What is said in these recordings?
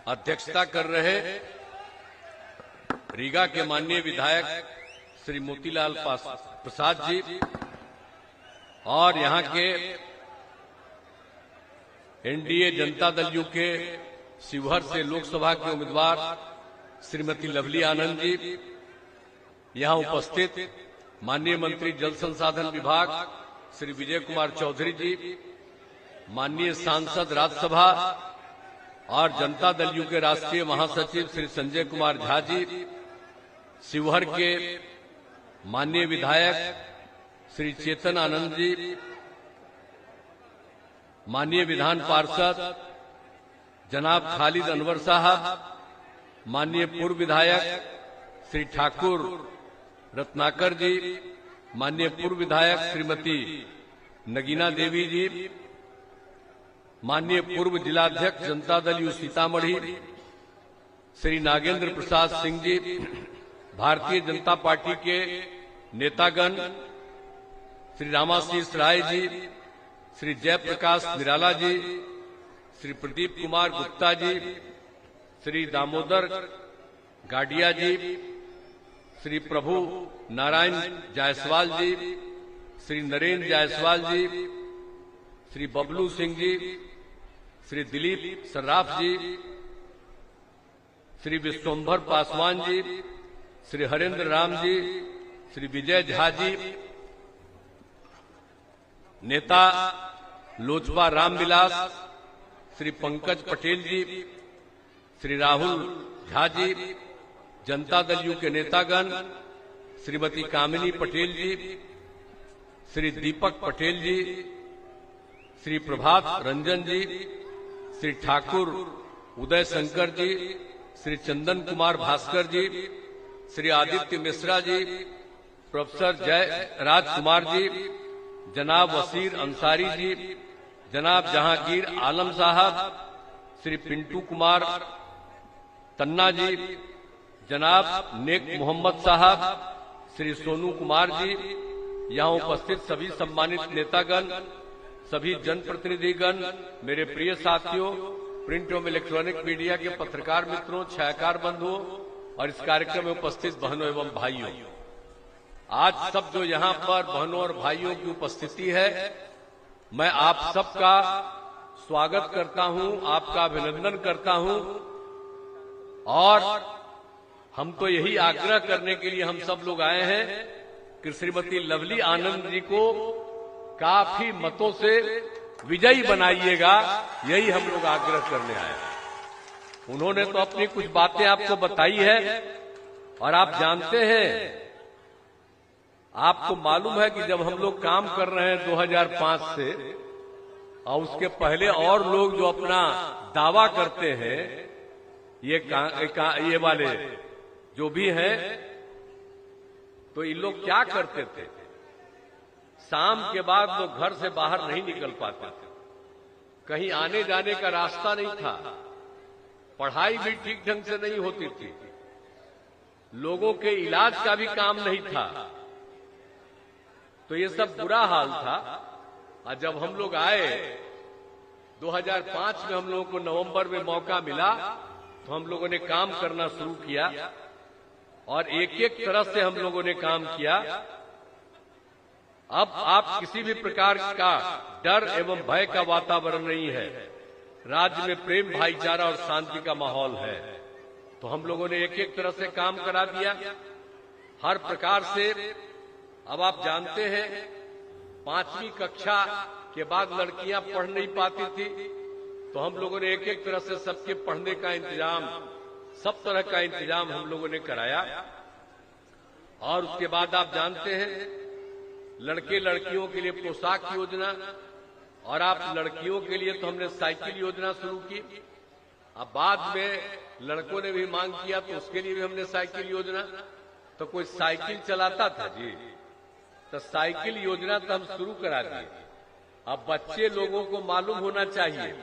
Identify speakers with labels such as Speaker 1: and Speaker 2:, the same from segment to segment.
Speaker 1: अध्यक्षता कर रहे रीगा के माननीय विधायक श्री मोतीलाल प्रसाद जी और यहां के एनडीए जनता दल यू के शिवहर से लोकसभा के उम्मीदवार श्रीमती लवली आनंद जी, यहां उपस्थित माननीय मंत्री जल संसाधन विभाग श्री विजय कुमार चौधरी जी, माननीय सांसद राज्यसभा और जनता दल यू के राष्ट्रीय महासचिव श्री संजय कुमार झा जी, शिवहर के माननीय विधायक श्री चेतन आनंद जी, माननीय विधान पार्षद जनाब खालिद अनवर साहब, माननीय पूर्व विधायक श्री ठाकुर रत्नाकर जी, माननीय पूर्व विधायक श्रीमती नगीना देवी जी, माननीय पूर्व जिलाध्यक्ष जनता दल यू सीतामढ़ी श्री नागेंद्र प्रसाद सिंह जी, भारतीय जनता पार्टी के नेतागण श्री रामाशीष राय जी, श्री जयप्रकाश निराला जी, श्री प्रदीप कुमार गुप्ता जी, श्री दामोदर गाडिया जी, श्री प्रभु नारायण जायसवाल जी, श्री नरेंद्र जायसवाल जी, श्री बबलू सिंह जी, श्री दिलीप सर्राफ जी, श्री विश्वंभर पासवान जी, श्री हरेंद्र राम जी, श्री विजय झा जी, नेता लोजपा रामविलास श्री पंकज पटेल जी, श्री राहुल झा जी, जनता दल यू के नेतागण श्रीमती कामिनी पटेल जी, श्री दीपक पटेल जी, श्री प्रभात रंजन जी, श्री ठाकुर उदय शंकर जी, श्री चंदन कुमार भास्कर जी, श्री आदित्य मिश्रा जी, प्रोफेसर जय राजकुमार जी, जनाब वसीर अंसारी जी, जनाब जहांगीर आलम साहब, श्री पिंटू कुमार तन्ना जी, जनाब नेक मोहम्मद साहब, श्री सोनू कुमार जी, यहां उपस्थित सभी सम्मानित नेतागण, सभी जनप्रतिनिधिगण, मेरे प्रिय साथियों, प्रिंट एवं इलेक्ट्रॉनिक मीडिया के पत्रकार मित्रों, छायाकार बंधुओं और इस कार्यक्रम में उपस्थित बहनों एवं भाइयों, आज सब जो यहाँ पर बहनों और भाइयों की उपस्थिति है, मैं आप सबका स्वागत करता हूँ, आपका अभिनंदन करता हूँ और हम तो यही आग्रह करने के लिए हम सब लोग आए हैं कि श्रीमती लवली आनंद जी को काफी मतों से विजयी बनाइएगा, यही हम लोग आग्रह करने आए हैं। उन्होंने तो अपनी कुछ बातें आपको बताई है और आप जानते हैं, आपको मालूम है कि जब हम लोग काम कर रहे हैं 2005 से और उसके पहले और लोग जो अपना दावा करते हैं, ये वाले जो भी हैं, तो ये लोग क्या करते थे, शाम के बाद लोग घर से बाहर नहीं निकल पाते थे, कहीं आने जाने का रास्ता नहीं था, पढ़ाई भी ठीक ढंग से नहीं होती थी, लोगों के इलाज का भी काम नहीं था, तो ये सब बुरा हाल था। और जब हम लोग आए 2005 में, हम लोगों को नवंबर में मौका मिला, तो हम लोगों ने काम करना शुरू किया और एक एक तरह से हम लोगों ने काम किया। अब आप किसी भी प्रकार का डर एवं भय का वातावरण नहीं है, राज्य में प्रेम भाईचारा और शांति का माहौल है, तो हम लोगों ने एक एक तरह से काम करा दिया हर प्रकार से। अब आप जानते हैं, 5वीं कक्षा के बाद लड़कियां पढ़ नहीं पाती थी, तो हम लोगों ने एक एक तरह से सबके पढ़ने का इंतजाम, सब तरह का इंतजाम हम लोगों ने कराया। और उसके बाद आप जानते हैं, लड़के लड़कियों के लिए पोशाक योजना, और आप लड़कियों के लिए तो हमने साइकिल योजना शुरू की। अब बाद में लड़कों ने भी मांग किया, तो उसके लिए भी हमने साइकिल योजना। तो कोई साइकिल चलाता था जी, तो साइकिल योजना तो हम शुरू करा दिए। अब बच्चे लोगों को मालूम होना चाहिए,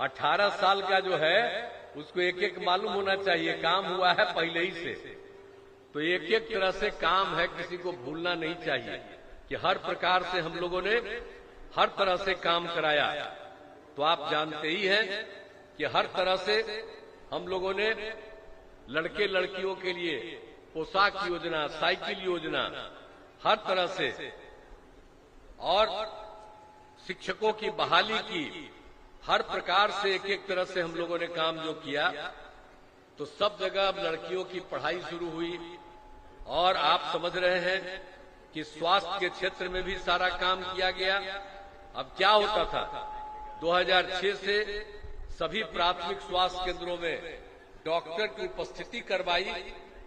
Speaker 1: 18 साल का जो है उसको एक एक मालूम होना चाहिए, काम हुआ है पहले ही से, तो एक एक तरह से काम है, किसी को भूलना नहीं चाहिए कि हर प्रकार से हम लोगों ने हर तरह से काम कराया। तो आप जानते ही हैं कि हर तरह से हम लोगों ने लड़के लड़कियों के लिए पोशाक योजना, साइकिल योजना, हर तरह से, और शिक्षकों की बहाली की, हर प्रकार से एक एक तरह से हम लोगों ने काम जो किया, तो सब जगह अब लड़कियों की पढ़ाई शुरू हुई। और आप समझ रहे हैं कि स्वास्थ्य के क्षेत्र में भी सारा काम किया गया। अब क्या होता था, 2006 से सभी प्राथमिक स्वास्थ्य केंद्रों में डॉक्टर की उपस्थिति करवाई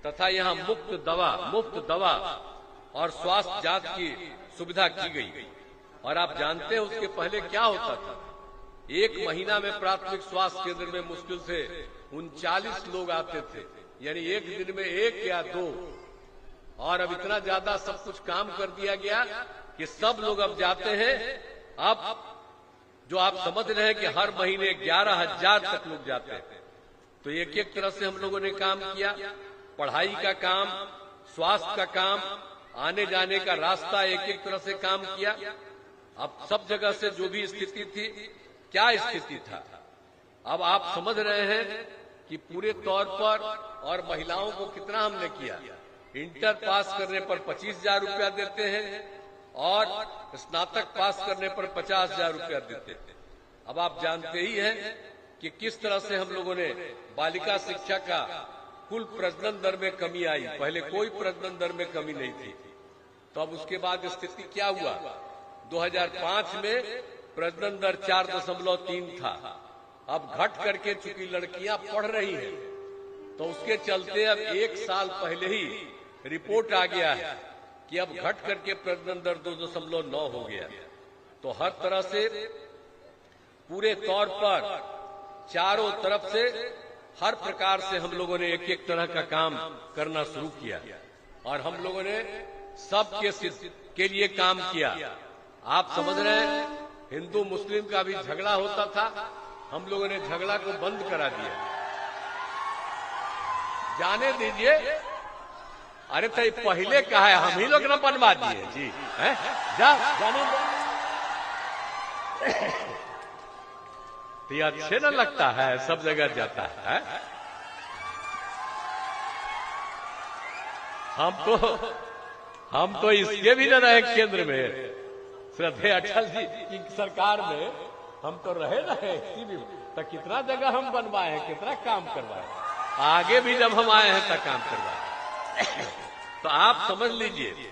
Speaker 1: तथा यहां मुफ्त दवा और स्वास्थ्य जांच की सुविधा की गई। और आप जानते हैं उसके पहले क्या होता था, एक महीना में प्राथमिक स्वास्थ्य केंद्र में मुश्किल से 39 लोग आते थे, यानी एक दिन में 1 या 2। और अब इतना ज्यादा सब कुछ काम कर दिया गया कि सब लोग अब जाते हैं। अब जो आप समझ रहे हैं कि हर महीने 11,000 तक लोग जाते हैं। तो एक एक तरह से हम लोगों ने काम किया, पढ़ाई का काम, स्वास्थ्य का काम, आने जाने का रास्ता, एक एक तरह से काम किया। अब सब जगह से जो भी स्थिति थी, क्या स्थिति था, अब आप समझ रहे हैं कि पूरे तौर पर। और महिलाओं को कितना हमने किया, इंटर पास करने पर 25,000 रुपया देते हैं और स्नातक पास करने पर 50,000 रुपया देते हैं। अब आप जानते ही हैं कि किस तरह से हम लोगों ने बालिका शिक्षा का कुल प्रजनन दर में कमी आई। पहले कोई प्रजनन दर में कमी नहीं थी। तो अब उसके बाद स्थिति क्या हुआ, 2005 में प्रजनन दर 4.3 था। अब घट करके चूंकि लड़कियां पढ़ रही हैं, तो उसके चलते अब 1 साल पहले ही रिपोर्ट आ गया है कि अब घट करके प्रजनन दर 2.9 हो गया। तो हर तरह से पूरे तौर पर चारों तरफ से हर प्रकार से हम लोगों ने एक एक तरह का काम करना शुरू किया और हम लोगों ने सबके लिए काम किया। आप समझ रहे हैं, हिंदू मुस्लिम का भी झगड़ा होता था, हम लोगों ने झगड़ा को बंद करा दिया। जाने दीजिए, अरे तो पहले कहा है, हम ही लोग न बनवा दिए जी, हैं? जाने तो ये अच्छे न लगता है, सब जगह जाता है। हम तो इसके भी न रहे केंद्र में, श्रद्धेय अटल जी की सरकार में हम तो रहे तो कितना जगह हम बनवाए हैं, कितना काम करवाए, आगे भी जब हम आए हैं तब काम करवाए। तो आप समझ लीजिए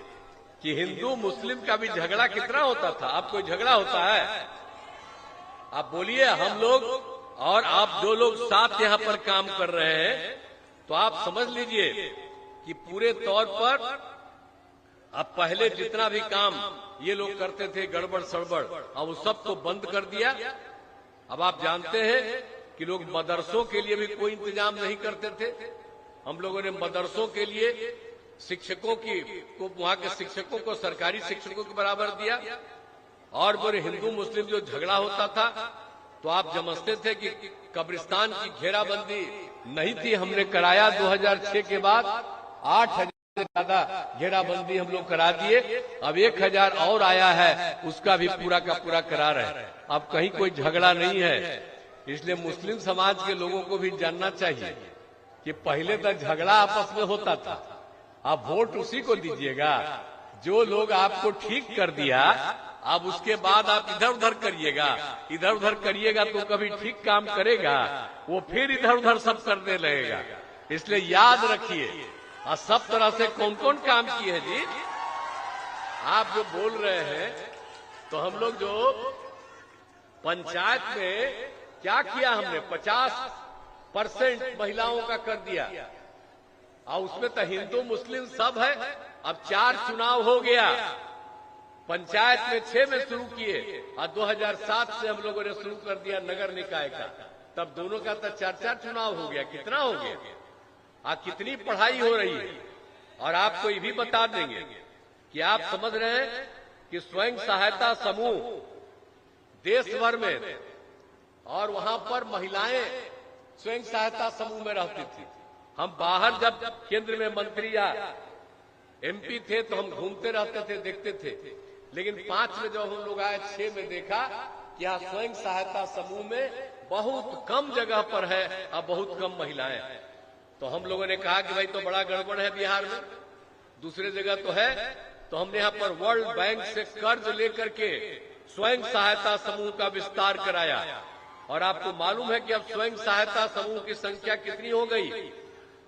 Speaker 1: कि हिंदू मुस्लिम का भी झगड़ा कितना होता था। अब कोई झगड़ा होता है, आप बोलिए, हम लोग और आप जो लोग साथ यहाँ पर काम कर रहे हैं, तो आप समझ लीजिए कि पूरे तौर पर अब पहले जितना भी काम ये लोग करते थे गड़बड़ सड़बड़, अब उस सब को बंद कर दिया। अब आप जानते हैं कि लोग मदरसों के लिए भी कोई इंतजाम नहीं करते थे। हम लोगों ने मदरसों के लिए शिक्षकों को वहां के शिक्षकों को सरकारी शिक्षकों के बराबर दिया। और बोले हिंदू मुस्लिम जो झगड़ा होता था, तो आप समझते थे कि कब्रिस्तान की घेराबंदी नहीं थी, हमने कराया 2006 के बाद 8,000 से ज्यादा घेराबंदी हम लोग करा दिए। अब 1,000 और आया है, उसका भी पूरा का पूरा करा रहे हैं। अब कहीं कोई झगड़ा नहीं है। इसलिए मुस्लिम समाज के लोगों को भी जानना चाहिए कि पहले तो झगड़ा आपस में होता था, अब वोट उसी को दीजिएगा जो लोग आपको ठीक कर दिया। अब उसके बाद आप इधर उधर करिएगा तो कभी ठीक काम करेगा, वो फिर इधर उधर सब करने लगेगा। इसलिए याद रखिए, और सब तरह से कौन कौन काम किए हैं जी, आप जो बोल रहे हैं, तो हम लोग जो पंचायत में क्या किया, हमने 50% महिलाओं का कर दिया, और उसमें तो हिंदू मुस्लिम सब है। अब 4 चुनाव हो गया, पंचायत में 6 में शुरू किए और 2007 से हम लोगों ने शुरू कर दिया नगर निकाय का। तब दोनों का तो 4-4 चुनाव हो गया, कितना हो गया, कितनी पढ़ाई हो रही है। और आपको ये भी बता देंगे कि आप समझ रहे हैं कि स्वयं सहायता समूह देश भर में, और वहां पर महिलाएं स्वयं सहायता समूह में रहती थी। हम बाहर जब केंद्र में मंत्री या एमपी थे तो हम घूमते रहते थे, देखते थे। लेकिन 5 में जब हम लोग आए, 6 में देखा कि यहाँ स्वयं सहायता समूह में बहुत कम जगह पर है और बहुत कम महिलाएं। तो हम लोगों ने कहा कि भाई तो बड़ा गड़बड़ है बिहार में, दूसरे जगह तो है। तो हमने यहाँ पर वर्ल्ड बैंक से कर्ज लेकर के स्वयं सहायता समूह का विस्तार कराया। और आपको मालूम है कि अब स्वयं सहायता समूह की संख्या कितनी हो गई?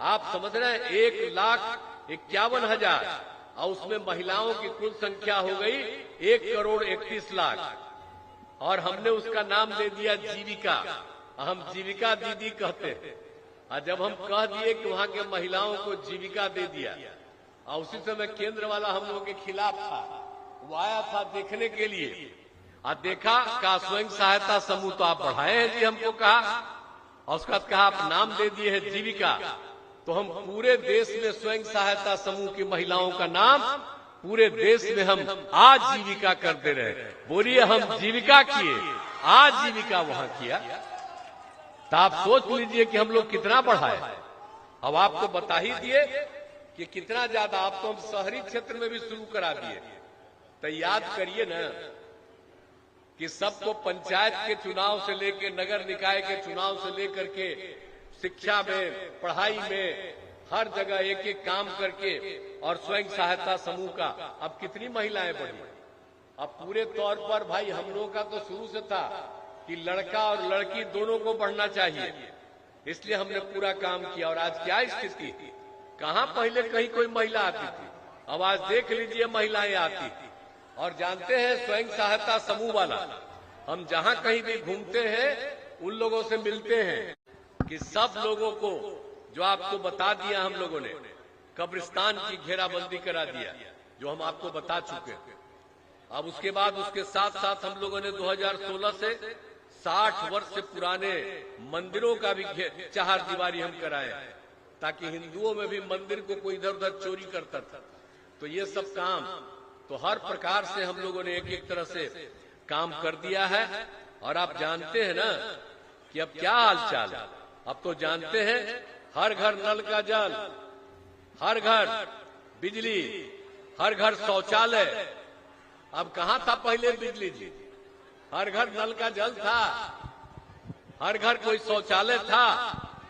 Speaker 1: आप समझ रहे हैं, 1,51,000 और उसमें महिलाओं की कुल संख्या हो गई 1,31,00,000। और हमने उसका नाम दे दिया जीविका। हम जीविका दीदी कहते हैं। और जब हम कह दिए कि वहां के महिलाओं को जीविका दे दिया, और उसी समय केंद्र वाला हम लोगों के खिलाफ था, वो आया था देखने के लिए और देखा कहा स्वयं सहायता समूह तो आप बढ़ाए हैं जी, हमको कहा। और उसका कहा आप नाम दे दिए है जीविका। तो हम पूरे देश में स्वयं सहायता समूह की महिलाओं का नाम पूरे देश में हम आजीविका कर दे रहे हैं। बोलिए हम जीविका किए, आजीविका वहां किया। तो आप सोच लीजिए कि हम लोग कितना बढ़ाए। अब आपको बता ही दिए कि कितना ज्यादा। आप तो हम शहरी क्षेत्र में भी शुरू करा दिए। तो याद करिए ना कि सबको पंचायत के चुनाव से लेकर नगर निकाय के चुनाव से लेकर के शिक्षा में, पढ़ाई में, हर जगह एक एक काम करके और स्वयं सहायता समूह का अब कितनी महिलाएं बढ़ी। अब पूरे तौर पर भाई हम लोगों का तो शुरू से था कि लड़का और लड़की दोनों को बढ़ना चाहिए, इसलिए हमने पूरा काम किया। और आज क्या स्थिति, कहां पहले कहीं कोई महिला आती थी, अब आज देख लीजिए महिलाएं आती थी। और जानते हैं स्वयं सहायता समूह वाला, हम जहां कहीं भी घूमते हैं उन लोगों से मिलते हैं कि सब लोगों को जो आपको बता दिया हम लोगों ने, कब्रिस्तान की घेराबंदी करा दिया जो हम आपको बता चुके हैं। अब उसके बाद उसके साथ साथ हम लोगों ने 2016 से 60 वर्ष से पुराने मंदिरों का भी चार दीवारी हम कराए, ताकि हिंदुओं में भी मंदिर को कोई इधर उधर चोरी करता था। तो ये सब काम तो हर प्रकार से हम लोगों ने एक एक तरह से काम कर दिया है। और आप जानते हैं ना कि अब क्या हालचाल है। अब तो जानते हैं हर घर नल का जल, हर घर बिजली, हर घर शौचालय। अब कहां था पहले बिजली जी, हर घर नल का जल था, हर घर कोई शौचालय था।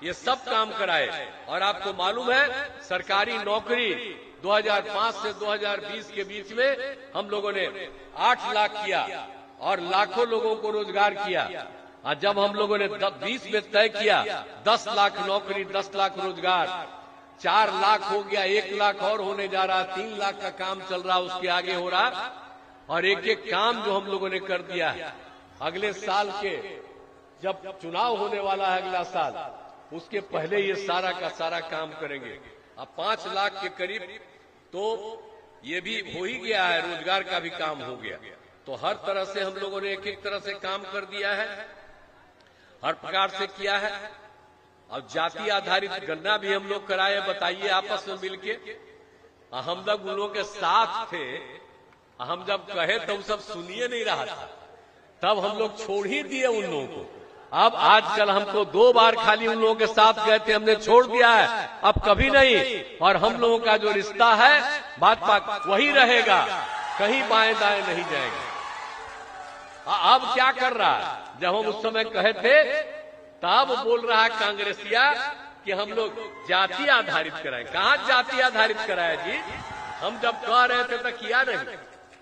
Speaker 1: ये सब काम कराए। और आपको मालूम है सरकारी नौकरी 2005 से 2020 के बीच में हम लोगों ने 8 लाख किया और लाखों लोगों को रोजगार किया। और जब हम लोगों ने 20 में तय किया 10 लाख नौकरी, 10 लाख रोजगार, 4 लाख हो गया, 1 लाख और होने जा रहा, 3 लाख का काम चल रहा, उसके आगे हो रहा। और एक एक काम जो हम लोगों ने कर दिया है। अगले साल के जब चुनाव होने वाला है अगला साल, उसके पहले ये सारा का सारा काम करेंगे। अब 5 लाख के करीब तो ये भी हो ही गया है, रोजगार का भी काम हो गया। तो हर तरह से हम लोगों ने एक एक तरह से काम कर दिया है, हर प्रकार से किया है। और जाति आधारित गणना भी हम लोग कराए। बताइए आपस में मिलके, हम लोग उन लोगों के साथ थे। हम जब कहे तो सब सुनिए नहीं रहा था, तब हम लोग छोड़ ही दिए उन लोगों को। अब आजकल हमको 2 बार खाली उन लोगों के साथ गए थे, हमने छोड़ दिया है, अब कभी नहीं। और हम लोगों का जो रिश्ता है बात बात वही रहेगा, कहीं बाएं दाएं नहीं जाएगा। अब क्या कर रहा है, जब हम उस समय कहे थे तब बोल रहा है कांग्रेसिया कि हम लोग जाति आधारित कराएं। कहां जाति आधारित कराया जी, हम जब कह रहे थे तो किया नहीं।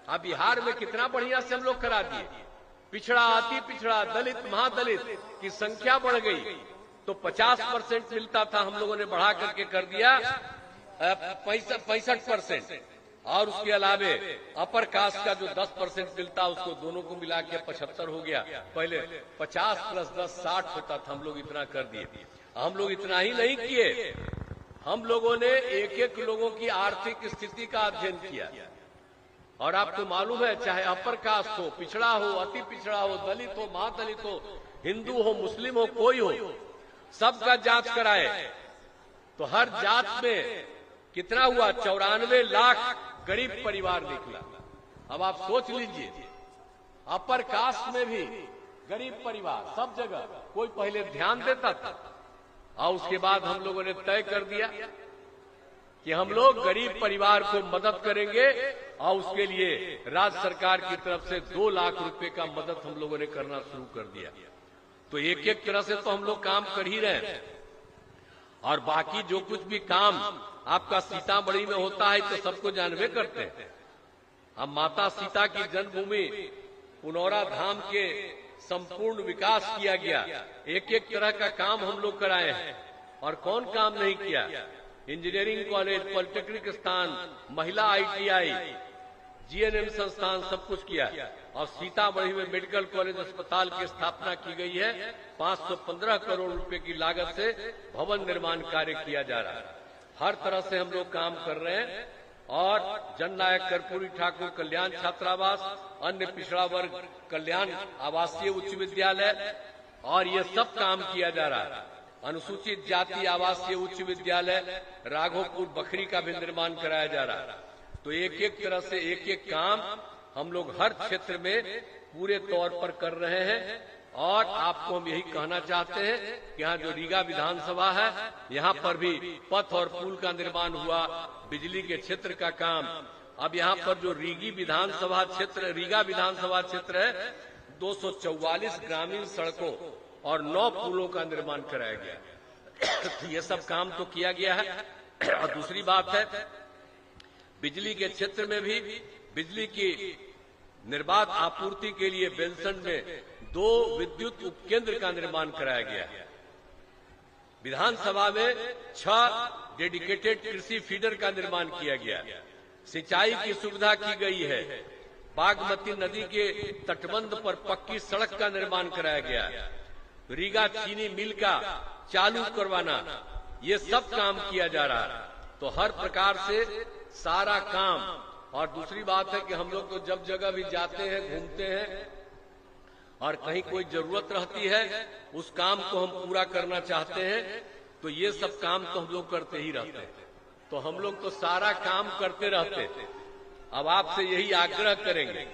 Speaker 1: अब बिहार में कितना बढ़िया से हम लोग करा दिए। पिछड़ा, अति पिछड़ा, दलित, महादलित की संख्या बढ़ गई। तो 50% मिलता था, हम लोगों ने बढ़ा करके कर दिया 65%। और उसके अलावे अपर कास्ट का जो 10% मिलता, उसको दोनों को मिला के 75 हो गया। पहले 50 + 10 60 होता था, हम लोग इतना कर दिए। हम लोग इतना ही नहीं किए, हम लोगों ने एक एक लोगों की आर्थिक स्थिति का अध्ययन किया। और आपको मालूम है चाहे अपर कास्ट हो, पिछड़ा हो, अति पिछड़ा हो, दलित हो, महादलित हो, हिंदू हो, मुस्लिम हो, कोई हो, सबका जांच कराए। तो हर जात में कितना हुआ, 94 लाख गरीब परिवार निकला। अब आप सोच लीजिए, अपर कास्ट में भी गरीब परिवार सब जगह, कोई पहले ध्यान देता था। और उसके बाद हम लोगों ने तय कर दिया कि हम लोग गरीब परिवार को मदद करेंगे। और उसके लिए राज्य सरकार की तरफ से 2 लाख रुपए का मदद हम लोगों ने करना शुरू कर दिया। तो एक एक तरह से तो हम लोग काम कर ही रहे हैं। और बाकी जो कुछ भी काम आपका सीतामढ़ी में होता है तो सबको जानवे करते हैं। अब माता सीता की जन्मभूमि पुनौरा धाम के संपूर्ण विकास किया गया। एक एक तरह का काम हम लोग कराए हैं और कौन काम नहीं किया। इंजीनियरिंग कॉलेज, पॉलिटेक्निक संस्थान, महिला ITI, GNM संस्थान सब कुछ किया। और सीतामढ़ी में मेडिकल कॉलेज अस्पताल की स्थापना की गई है। 515 करोड़ रुपए की लागत से भवन निर्माण कार्य किया जा रहा है। हर तरह से हम लोग काम कर रहे हैं। और जननायक कर्पूरी ठाकुर कल्याण छात्रावास, अन्य पिछड़ा वर्ग कल्याण आवासीय उच्च विद्यालय, और ये सब काम किया जा रहा है। अनुसूचित जाति आवासीय उच्च विद्यालय राघोपुर बखरी का भी निर्माण कराया जा रहा है। तो एक एक तरह से एक एक काम हम लोग हर क्षेत्र में पूरे तौर पर कर रहे हैं। और आपको हम यही कहना चाहते हैं कि यहाँ जो रीगा विधानसभा है, यहाँ पर भी पथ और पुल का निर्माण हुआ, बिजली के क्षेत्र का काम। अब यहाँ पर जो रीगा विधानसभा क्षेत्र है, 244 ग्रामीण सड़कों और 9 पुलों का निर्माण कराया गया। ये सब काम तो किया गया है। और दूसरी बात है, बिजली के क्षेत्र में भी बिजली की निर्बाध आपूर्ति के लिए बेलसंड में 2 विद्युत उपकेंद्र का निर्माण कराया गया। विधानसभा में 6 डेडिकेटेड कृषि फीडर का निर्माण किया गया। सिंचाई की सुविधा की गई है। बागमती नदी के तटबंध पर पक्की सड़क का निर्माण कराया गया। रीगा चीनी मिल का चालू करवाना, ये सब काम किया जा रहा है। तो हर प्रकार से सारा काम। और दूसरी बात है कि हम लोग तो जब जगह भी जाते हैं, घूमते हैं, और कहीं कोई जरूरत रहती है, उस काम को हम पूरा करना चाहते हैं, तो ये सब काम तो हम लोग करते ही रहते हैं। तो हम लोग तो सारा काम करते रहते हैं। अब आपसे यही आग्रह करेंगे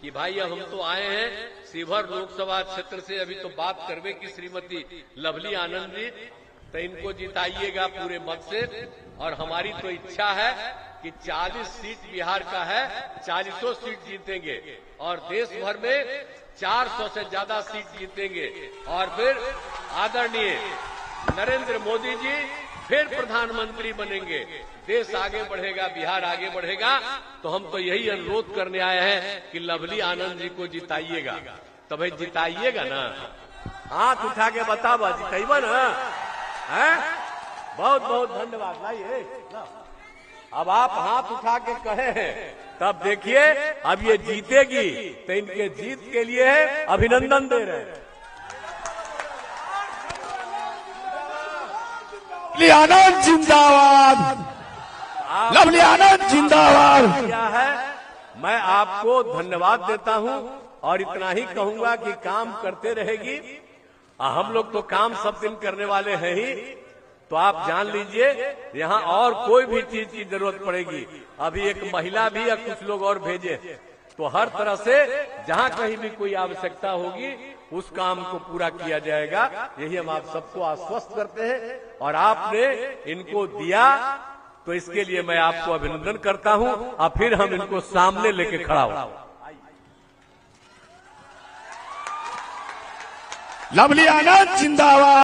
Speaker 1: कि भाई अब हम तो आए हैं शिवहर लोकसभा क्षेत्र से, अभी तो बात करवे की श्रीमती लवली आनंद जी, तो इनको जिताइएगा पूरे मत से। और हमारी तो इच्छा है कि 40 सीट बिहार का है, 40 सीट जीतेंगे और देश भर में 400 से ज्यादा सीट जीतेंगे। और फिर आदरणीय नरेंद्र मोदी जी फिर प्रधानमंत्री बनेंगे। देश आगे बढ़ेगा, बिहार आगे बढ़ेगा। तो हम तो यही अनुरोध करने आए हैं कि लवली आनंद जी को जिताइएगा। तो भाई जिताइएगा ना, हाथ उठा के बतावा, जिताइबा ना है? बहुत बहुत धन्यवाद भाई। अब आप हाथ उठा के कहे हैं, तब देखिए अब ये जीतेगी तो इनके जीत के लिए अभिनंदन दे रहे हैं।
Speaker 2: लवली आनंद जिंदाबाद, लवली आनंद जिंदाबाद।
Speaker 1: क्या है, मैं आपको धन्यवाद देता हूं और इतना ही कहूंगा कि काम करते रहेगी। हम लोग तो काम सब दिन करने वाले हैं ही। तो आप जान लीजिए, यहाँ और कोई भी चीज की जरूरत पड़ेगी, अभी एक महिला भी या कुछ लोग और भेजे, तो हर तरह से जहाँ कहीं भी कोई आवश्यकता होगी उस काम को पूरा किया जाएगा। यही हम आप सबको आश्वस्त करते हैं। और आपने इनको दिया तो इसके लिए मैं आपको अभिनंदन करता हूँ। और फिर हम इनको सामने लेके खड़ा हो।
Speaker 2: लवली आनंद जिंदाबाद।